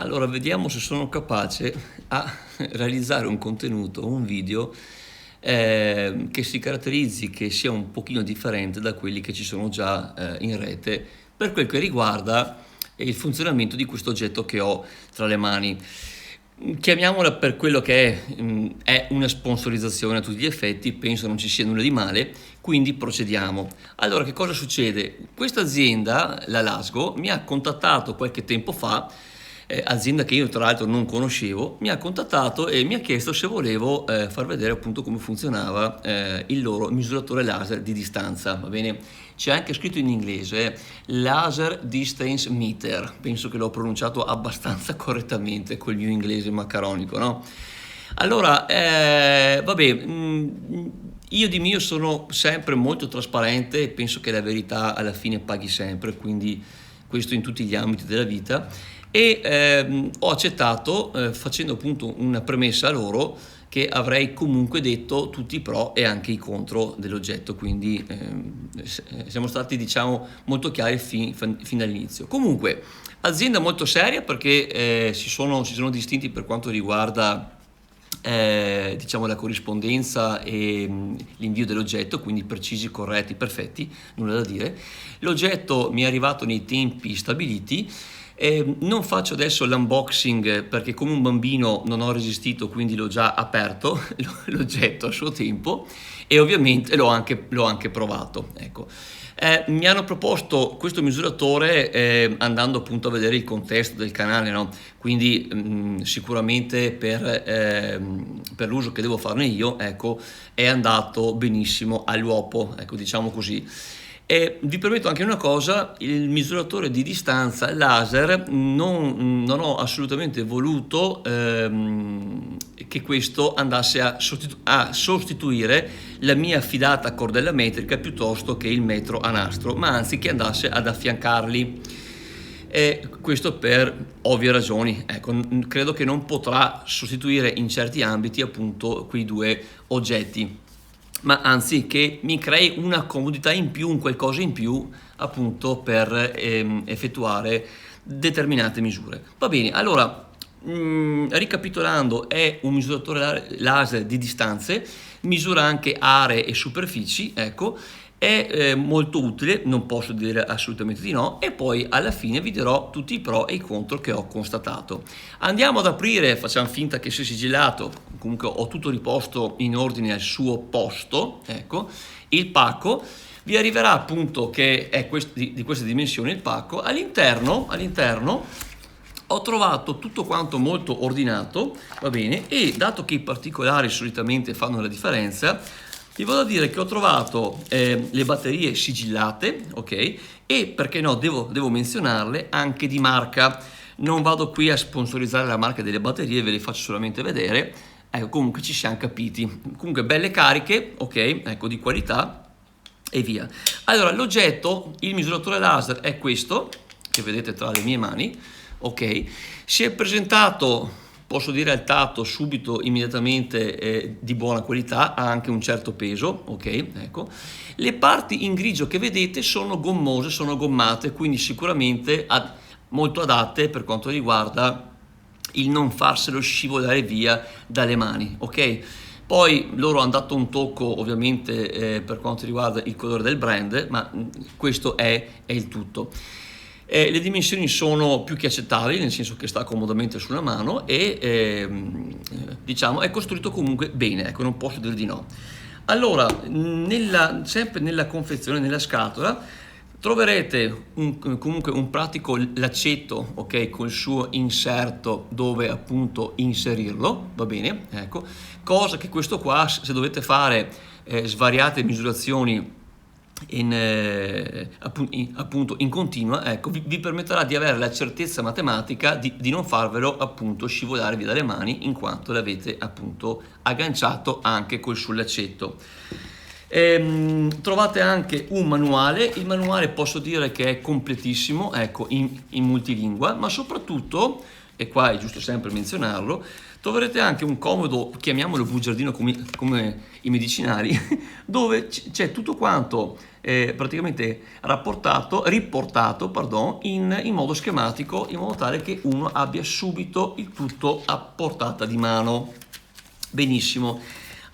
Allora, vediamo se sono capace a realizzare un contenuto, un video che si caratterizzi, che sia un pochino differente da quelli che ci sono già in rete per quel che riguarda il funzionamento di questo oggetto che ho tra le mani. Chiamiamola per quello che è una sponsorizzazione a tutti gli effetti, penso non ci sia nulla di male, quindi procediamo. Allora, che cosa succede? Questa azienda, la Lasgo, mi ha contattato qualche tempo fa, azienda che io tra l'altro non conoscevo, mi ha contattato e mi ha chiesto se volevo far vedere appunto come funzionava il loro misuratore laser di distanza, va bene? C'è anche scritto in inglese Laser Distance Meter, penso che l'ho pronunciato abbastanza correttamente col mio inglese maccaronico, no? Allora, io di mio sono sempre molto trasparente e penso che la verità alla fine paghi sempre, quindi questo in tutti gli ambiti della vita, e ho accettato facendo appunto una premessa a loro che avrei comunque detto tutti i pro e anche i contro dell'oggetto, quindi siamo stati diciamo molto chiari fin dall'inizio. Comunque, azienda molto seria perché si sono distinti per quanto riguarda diciamo la corrispondenza e l'invio dell'oggetto, quindi precisi, corretti, perfetti, nulla da dire. L'oggetto mi è arrivato nei tempi stabiliti. Non faccio adesso l'unboxing perché come un bambino non ho resistito, quindi l'ho già aperto l'oggetto a suo tempo e ovviamente l'ho anche provato. Ecco. Mi hanno proposto questo misuratore andando appunto a vedere il contesto del canale, no? Quindi sicuramente per l'uso che devo farne io, ecco, è andato benissimo all'uopo, ecco, diciamo così. E vi permetto anche una cosa, il misuratore di distanza laser non ho assolutamente voluto che questo andasse a sostituire la mia affidata cordella metrica piuttosto che il metro a nastro, ma anzi che andasse ad affiancarli. E questo per ovvie ragioni, ecco, credo che non potrà sostituire in certi ambiti appunto quei due oggetti, ma anzi che mi crei una comodità in più, un qualcosa in più appunto per effettuare determinate misure. Va bene, allora ricapitolando, è un misuratore laser di distanze, misura anche aree e superfici, ecco, è molto utile, non posso dire assolutamente di no, e poi alla fine vi dirò tutti i pro e i contro che ho constatato. Andiamo ad aprire, facciamo finta che sia sigillato, comunque ho tutto riposto in ordine al suo posto, ecco, il pacco. Vi arriverà appunto che è di queste dimensioni il pacco. All'interno ho trovato tutto quanto molto ordinato, va bene, e dato che i particolari solitamente fanno la differenza, vi vado a dire che ho trovato le batterie sigillate, ok, e perché no, devo menzionarle, anche di marca. Non vado qui a sponsorizzare la marca delle batterie, ve le faccio solamente vedere. Ecco, comunque ci siamo capiti. Comunque belle cariche, ok, ecco, di qualità e via. Allora, l'oggetto, il misuratore laser è questo, che vedete tra le mie mani, ok. Si è presentato, posso dire al tatto subito, immediatamente di buona qualità, ha anche un certo peso, ok, ecco. Le parti in grigio che vedete sono gommose, sono gommate, quindi sicuramente molto adatte per quanto riguarda il non farselo scivolare via dalle mani, ok? Poi loro hanno dato un tocco ovviamente per quanto riguarda il colore del brand, ma questo è il tutto. Le dimensioni sono più che accettabili, nel senso che sta comodamente sulla mano e diciamo è costruito comunque bene, ecco, non posso dire di no. Allora, sempre nella confezione, nella scatola, troverete comunque un pratico laccetto, ok, col suo inserto dove appunto inserirlo, va bene, ecco, cosa che questo qua, se dovete fare svariate misurazioni appunto in continua, ecco, vi permetterà di avere la certezza matematica di non farvelo appunto scivolare via dalle mani, in quanto l'avete appunto agganciato anche col suo laccetto. Trovate anche un manuale, il manuale posso dire che è completissimo, ecco, in multilingua, ma soprattutto, e qua è giusto sempre menzionarlo, troverete anche un comodo, chiamiamolo bugiardino come i medicinali, dove c'è tutto quanto praticamente riportato in modo schematico, in modo tale che uno abbia subito il tutto a portata di mano. Benissimo.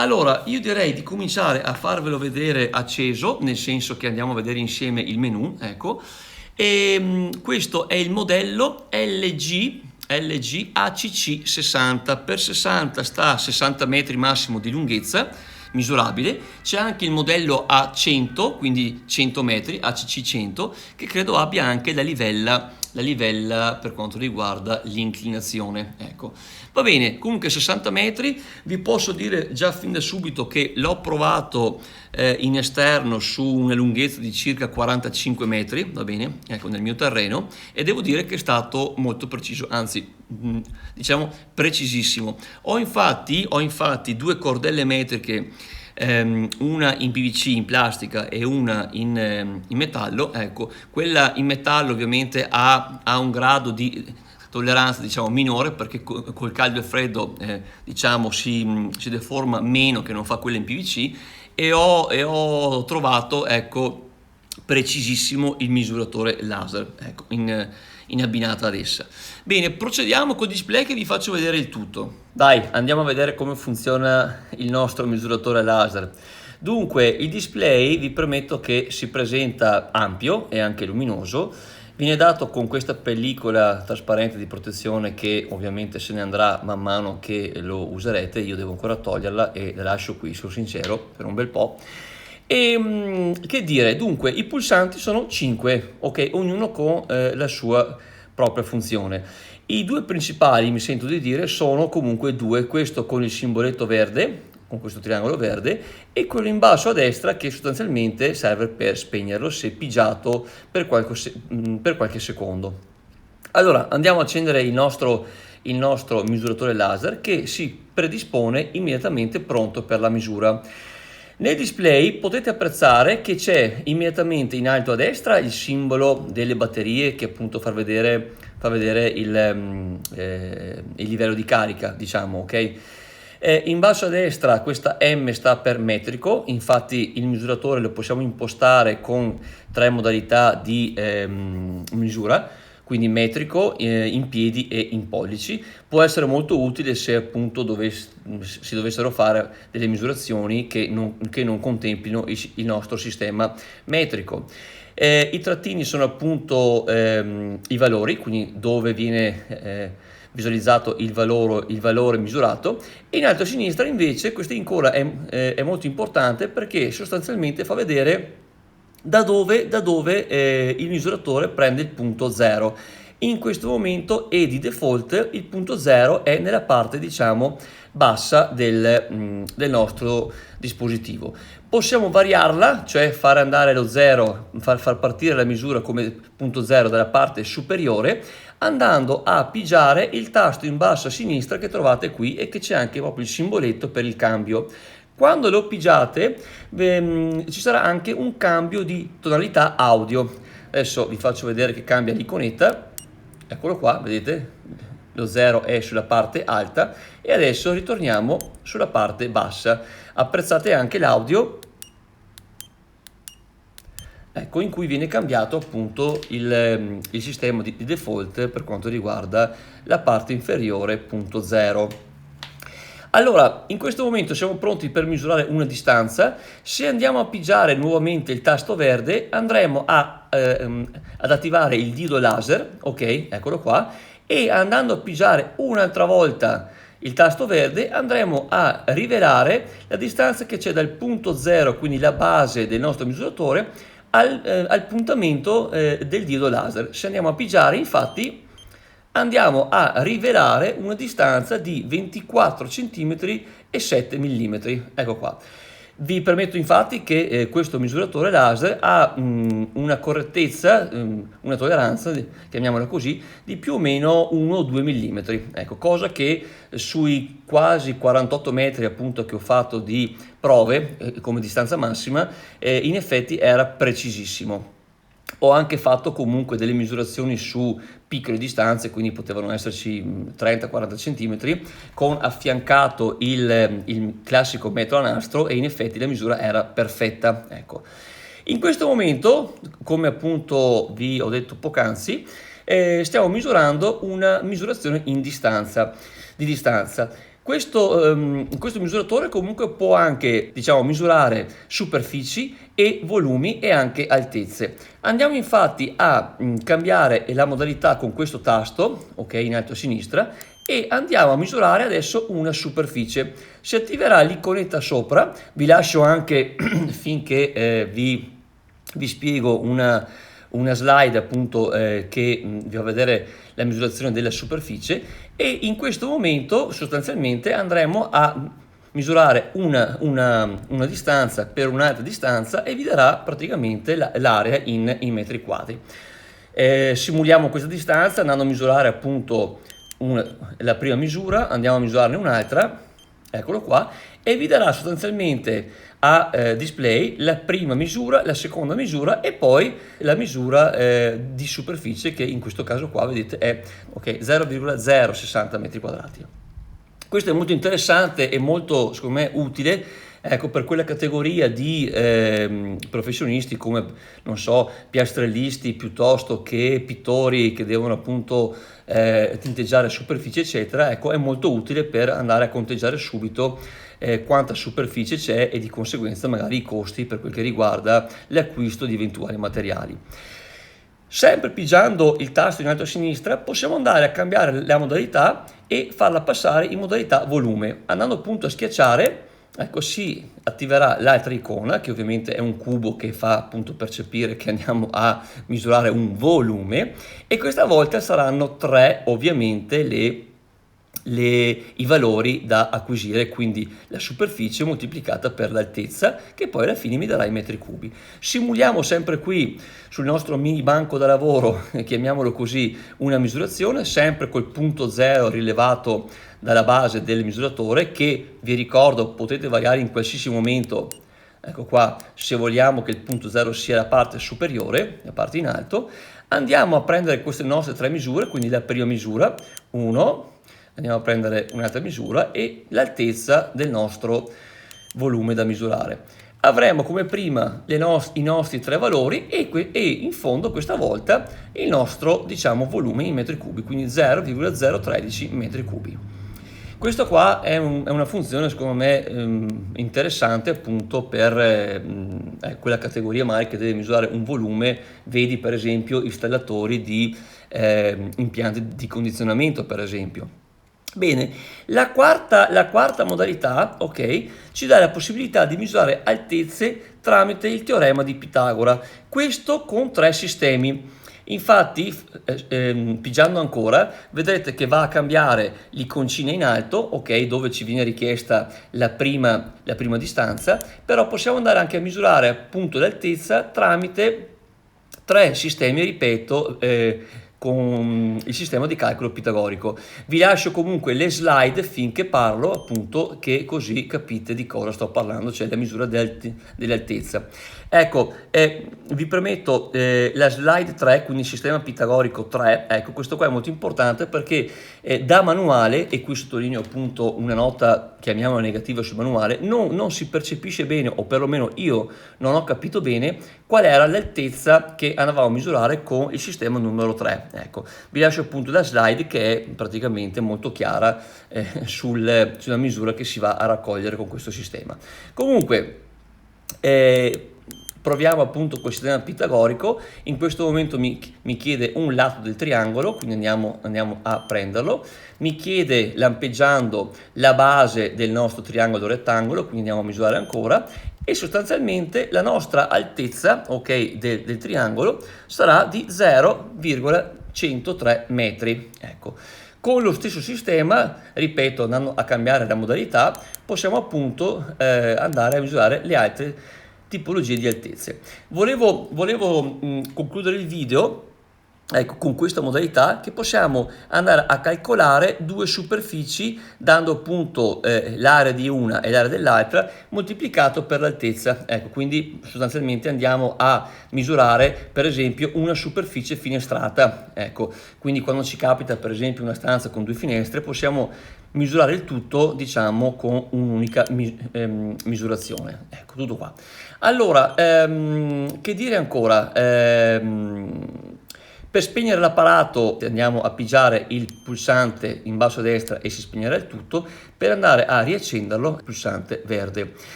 Allora, io direi di cominciare a farvelo vedere acceso, nel senso che andiamo a vedere insieme il menu, ecco. Questo è il modello LG ACC 60, per 60 sta a 60 metri massimo di lunghezza misurabile. C'è anche il modello A100, quindi 100 metri, ACC 100, che credo abbia anche la livella per quanto riguarda l'inclinazione, ecco. Va bene, comunque 60 metri, vi posso dire già fin da subito che l'ho provato in esterno su una lunghezza di circa 45 metri, va bene, ecco, nel mio terreno, e devo dire che è stato molto preciso, anzi diciamo precisissimo. Ho infatti due cordelle metriche, una in PVC, in plastica, e una in metallo. Ecco, quella in metallo ovviamente ha un grado di tolleranza, diciamo, minore, perché col caldo e freddo diciamo si deforma meno, che non fa quella in PVC, e ho trovato, ecco, precisissimo il misuratore laser, ecco, in abbinata ad essa. Bene, procediamo col display che vi faccio vedere il tutto. Dai, andiamo a vedere come funziona il nostro misuratore laser. Dunque, il display vi premetto che si presenta ampio e anche luminoso. Viene dato con questa pellicola trasparente di protezione che ovviamente se ne andrà man mano che lo userete. Io devo ancora toglierla e la lascio qui, sono sincero, per un bel po'. E che dire, dunque i pulsanti sono 5, ok, ognuno con la sua propria funzione. I due principali, mi sento di dire, sono comunque due: questo con il simboletto verde, con questo triangolo verde, e quello in basso a destra che sostanzialmente serve per spegnerlo se pigiato per qualche secondo. Allora andiamo a accendere il nostro misuratore laser, che si predispone immediatamente pronto per la misura. Nel display potete apprezzare che c'è immediatamente in alto a destra il simbolo delle batterie, che appunto fa vedere il livello di carica, diciamo, ok? In basso a destra questa M sta per metrico, infatti il misuratore lo possiamo impostare con 3 modalità di misura, quindi metrico, in piedi e in pollici. Può essere molto utile se appunto si dovessero fare delle misurazioni che non contemplino il nostro sistema metrico. I trattini sono appunto i valori, quindi dove viene visualizzato il valore misurato, e in alto a sinistra invece questa incolla è molto importante, perché sostanzialmente fa vedere da dove il misuratore prende il punto 0. In questo momento e di default il punto 0 è nella parte, diciamo, bassa del nostro dispositivo. Possiamo variarla, cioè fare andare lo 0, far partire la misura come punto 0 dalla parte superiore, andando a pigiare il tasto in basso a sinistra che trovate qui, e che c'è anche proprio il simboletto per il cambio. Quando lo pigiate ci sarà anche un cambio di tonalità audio. Adesso vi faccio vedere che cambia l'iconetta, eccolo qua, vedete? Lo 0 è sulla parte alta e adesso ritorniamo sulla parte bassa. Apprezzate anche l'audio, ecco, in cui viene cambiato appunto il sistema di default per quanto riguarda la parte inferiore, punto 0. Allora, in questo momento siamo pronti per misurare una distanza. Se andiamo a pigiare nuovamente il tasto verde, andremo ad attivare il dito laser, ok, eccolo qua, e andando a pigiare un'altra volta il tasto verde andremo a rivelare la distanza che c'è dal punto 0, quindi la base del nostro misuratore, al puntamento del dito laser. Se andiamo a pigiare, infatti, andiamo a rivelare una distanza di 24 cm e 7 mm. Ecco qua. Vi permetto infatti che questo misuratore laser ha una correttezza, una tolleranza, chiamiamola così, di più o meno 1-2 mm, ecco, cosa che sui quasi 48 metri appunto che ho fatto di prove come distanza massima, in effetti era precisissimo. Ho anche fatto comunque delle misurazioni su piccole distanze, quindi potevano esserci 30-40 cm, con affiancato il classico metro a nastro, e in effetti la misura era perfetta. Ecco. In questo momento, come appunto vi ho detto poc'anzi, stiamo misurando una misurazione di distanza. Questo misuratore comunque può anche, diciamo, misurare superfici e volumi e anche altezze. Andiamo infatti a cambiare la modalità con questo tasto, ok, in alto a sinistra, e andiamo a misurare adesso una superficie. Si attiverà l'iconetta sopra, vi lascio anche finché vi spiego una slide appunto che vi fa vedere la misurazione della superficie, e in questo momento sostanzialmente andremo a misurare una distanza per un'altra distanza e vi darà praticamente l'area in metri quadri. Simuliamo questa distanza andando a misurare appunto la prima misura, andiamo a misurarne un'altra, eccolo qua, e vi darà sostanzialmente a display la prima misura, la seconda misura e poi la misura di superficie, che in questo caso qua vedete è 0,060 metri quadrati. Questo è molto interessante e molto, secondo me, utile, ecco, per quella categoria di professionisti come, non so, piastrellisti piuttosto che pittori che devono appunto tinteggiare superfici eccetera. Ecco, è molto utile per andare a conteggiare subito quanta superficie c'è e di conseguenza magari i costi per quel che riguarda l'acquisto di eventuali materiali. Sempre pigiando il tasto in alto a sinistra possiamo andare a cambiare la modalità e farla passare in modalità volume. Andando appunto a schiacciare, ecco, si attiverà l'altra icona, che ovviamente è un cubo che fa appunto percepire che andiamo a misurare un volume, e questa volta saranno 3 ovviamente i valori da acquisire, quindi la superficie moltiplicata per l'altezza, che poi alla fine mi darà i metri cubi. Simuliamo sempre qui sul nostro mini banco da lavoro, chiamiamolo così, una misurazione, sempre col punto 0 rilevato dalla base del misuratore, che vi ricordo potete variare in qualsiasi momento. Ecco qua, se vogliamo che il punto 0 sia la parte superiore, la parte in alto, andiamo a prendere queste nostre 3 misure, quindi la prima misura, 1, andiamo a prendere un'altra misura e l'altezza del nostro volume da misurare. Avremo come prima i nostri 3 valori e in fondo questa volta il nostro, diciamo, volume in metri cubi, quindi 0,013 metri cubi. Questo qua è una funzione secondo me interessante appunto per quella categoria magari che deve misurare un volume, vedi per esempio installatori di impianti di condizionamento per esempio. Bene, la quarta modalità, ok, ci dà la possibilità di misurare altezze tramite il teorema di Pitagora, questo con 3 sistemi. Infatti, pigiando ancora, vedrete che va a cambiare l'iconcina in alto, ok, dove ci viene richiesta la prima distanza, però possiamo andare anche a misurare appunto l'altezza tramite 3 sistemi, ripeto, con il sistema di calcolo pitagorico. Vi lascio comunque le slide finché parlo, appunto, che così capite di cosa sto parlando, cioè la misura dell'altezza. Ecco, vi permetto la slide 3, quindi il sistema pitagorico 3, ecco, questo qua è molto importante perché da manuale, e qui sottolineo appunto una nota, chiamiamola negativa sul manuale, non si percepisce bene, o perlomeno io non ho capito bene, qual era l'altezza che andavamo a misurare con il sistema numero 3. Ecco, vi lascio appunto la slide che è praticamente molto chiara sulla misura che si va a raccogliere con questo sistema. Comunque, proviamo appunto col sistema pitagorico. In questo momento mi chiede un lato del triangolo, quindi andiamo a prenderlo. Mi chiede, lampeggiando, la base del nostro triangolo rettangolo, quindi andiamo a misurare ancora, e sostanzialmente la nostra altezza, ok, del triangolo sarà di 0,103 metri. Ecco, Con lo stesso sistema, ripeto, andando a cambiare la modalità, possiamo appunto andare a misurare le altre tipologie di altezze. Volevo concludere il video, ecco, con questa modalità, che possiamo andare a calcolare due superfici dando appunto l'area di una e l'area dell'altra moltiplicato per l'altezza. Ecco, quindi sostanzialmente andiamo a misurare per esempio una superficie finestrata. Ecco, quindi quando ci capita per esempio una stanza con due finestre, possiamo misurare il tutto, diciamo, con un'unica misurazione. Ecco, tutto qua. Allora, che dire ancora? Per spegnere l'apparato andiamo a pigiare il pulsante in basso a destra e si spegnerà il tutto. Per andare a riaccenderlo, il pulsante verde.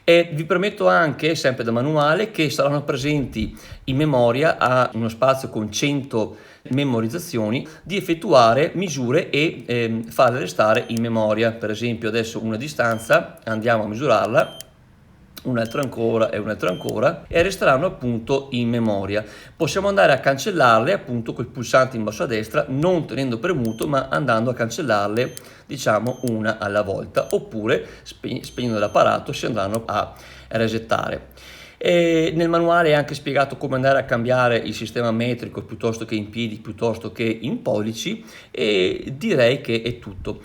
E vi permetto anche, sempre da manuale, che saranno presenti in memoria, a uno spazio con 100 memorizzazioni, di effettuare misure e farle restare in memoria. Per esempio adesso una distanza, andiamo a misurarla, un'altra ancora e un'altra ancora, e resteranno appunto in memoria. Possiamo andare a cancellarle appunto col pulsante in basso a destra, non tenendo premuto ma andando a cancellarle, diciamo, una alla volta, oppure spegnendo l'apparato si andranno a resettare. E nel manuale è anche spiegato come andare a cambiare il sistema metrico piuttosto che in piedi, piuttosto che in pollici, e direi che è tutto.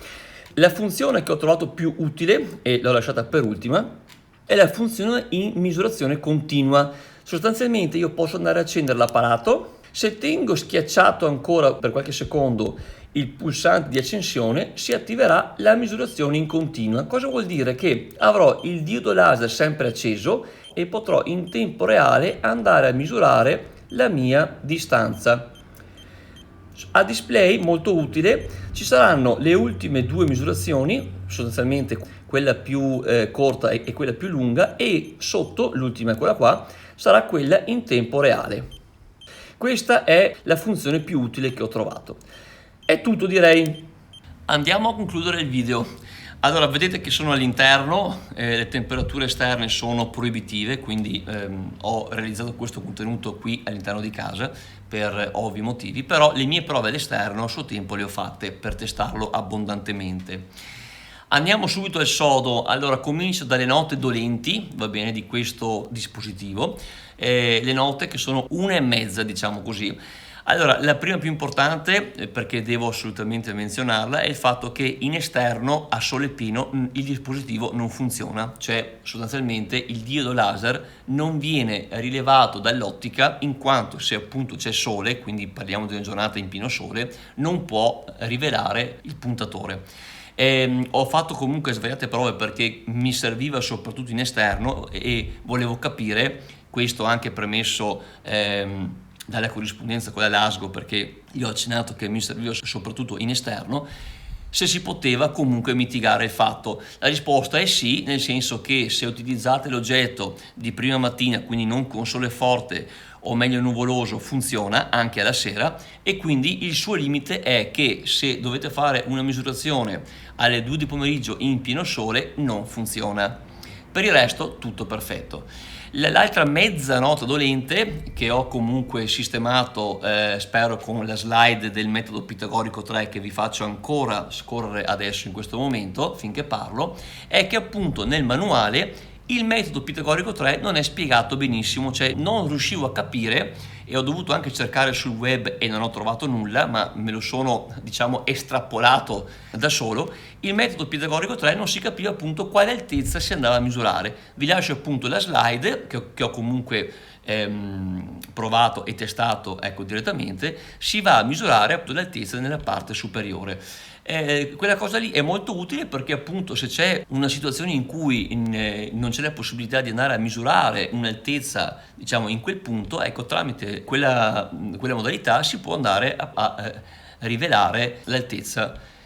La funzione che ho trovato più utile, e l'ho lasciata per ultima, è la funzione in misurazione continua. Sostanzialmente io posso andare a accendere l'apparato, se tengo schiacciato ancora per qualche secondo il pulsante di accensione si attiverà la misurazione in continua. Cosa vuol dire? Che avrò il diodo laser sempre acceso e potrò in tempo reale andare a misurare la mia distanza. A display, molto utile, ci saranno le ultime due misurazioni, sostanzialmente quella più corta e quella più lunga, e sotto, l'ultima, quella qua, sarà quella in tempo reale. Questa è la funzione più utile che ho trovato. È tutto, direi. Andiamo a concludere il video. Allora, vedete che sono all'interno, le temperature esterne sono proibitive, quindi ho realizzato questo contenuto qui all'interno di casa per ovvi motivi, però le mie prove all'esterno a suo tempo le ho fatte per testarlo abbondantemente. Andiamo subito al sodo. Allora, comincio dalle note dolenti, va bene, di questo dispositivo, le note che sono 1,5, diciamo così. Allora, la prima più importante, perché devo assolutamente menzionarla, è il fatto che in esterno a sole pieno il dispositivo non funziona, cioè sostanzialmente il diodo laser non viene rilevato dall'ottica, in quanto se appunto c'è sole, quindi parliamo di una giornata in pieno sole, non può rivelare il puntatore. Ho fatto comunque svariate prove perché mi serviva soprattutto in esterno e volevo capire, questo anche premesso dalla corrispondenza con la Lasgo, perché io ho accennato che mi serviva soprattutto in esterno, se si poteva comunque mitigare il fatto. La risposta è sì, nel senso che se utilizzate l'oggetto di prima mattina, quindi non con sole forte o meglio nuvoloso, funziona anche alla sera, e quindi il suo limite è che se dovete fare una misurazione alle 2 di pomeriggio in pieno sole non funziona. Per il resto tutto perfetto. L'altra mezza nota dolente che ho comunque sistemato, spero con la slide del metodo pitagorico 3 che vi faccio ancora scorrere adesso in questo momento finché parlo, è che appunto nel manuale il metodo pitagorico 3 non è spiegato benissimo, cioè non riuscivo a capire, e ho dovuto anche cercare sul web e non ho trovato nulla, ma me lo sono, diciamo, estrapolato da solo. Il metodo pitagorico 3 non si capiva appunto quale altezza si andava a misurare. Vi lascio appunto la slide che ho comunque provato e testato, ecco, direttamente. Si va a misurare appunto l'altezza nella parte superiore. Quella cosa lì è molto utile perché appunto se c'è una situazione in cui non c'è la possibilità di andare a misurare un'altezza, diciamo, in quel punto, ecco, tramite quella modalità si può andare a rivelare l'altezza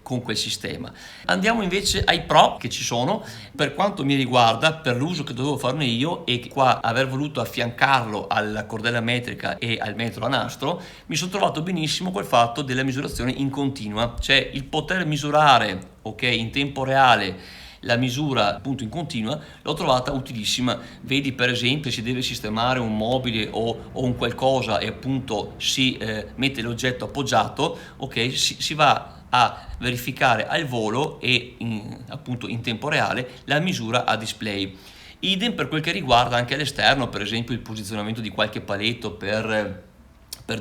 con quel sistema. Andiamo invece ai pro che ci sono. Per quanto mi riguarda, per l'uso che dovevo farne io e qua aver voluto affiancarlo alla cordella metrica e al metro a nastro, mi sono trovato benissimo col fatto della misurazione in continua, cioè il poter misurare, ok, in tempo reale la misura appunto in continua, l'ho trovata utilissima. Vedi per esempio si deve sistemare un mobile o un qualcosa e appunto si mette l'oggetto appoggiato, ok, si va a verificare al volo e appunto in tempo reale la misura a display. Idem per quel che riguarda anche all'esterno, per esempio il posizionamento di qualche paletto per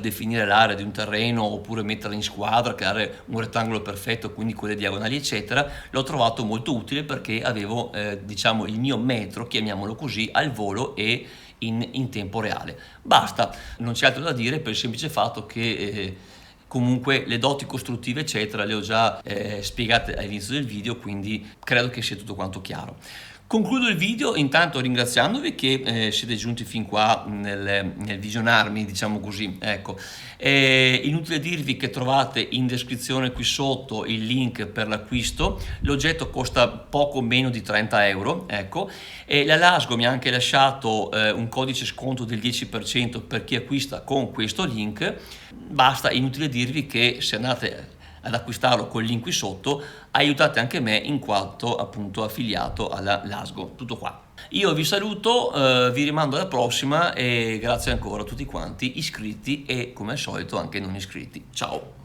definire l'area di un terreno, oppure metterla in squadra, creare un rettangolo perfetto, quindi con le diagonali eccetera. L'ho trovato molto utile perché avevo diciamo il mio metro, chiamiamolo così, al volo e in tempo reale. Basta, non c'è altro da dire, per il semplice fatto che comunque le doti costruttive eccetera le ho già spiegate all'inizio del video, quindi credo che sia tutto quanto chiaro. Concludo il video intanto ringraziandovi che siete giunti fin qua nel visionarmi, diciamo così. Ecco, inutile dirvi che trovate in descrizione qui sotto il link per l'acquisto. L'oggetto costa poco meno di 30 euro, ecco, e la Lasgo mi ha anche lasciato un codice sconto del 10% per chi acquista con questo link. Basta, inutile dirvi che se andate ad acquistarlo col link qui sotto aiutate anche me in quanto appunto affiliato alla Lasgo. Tutto qua. Io vi saluto, vi rimando alla prossima e grazie ancora a tutti quanti iscritti e come al solito anche non iscritti. Ciao!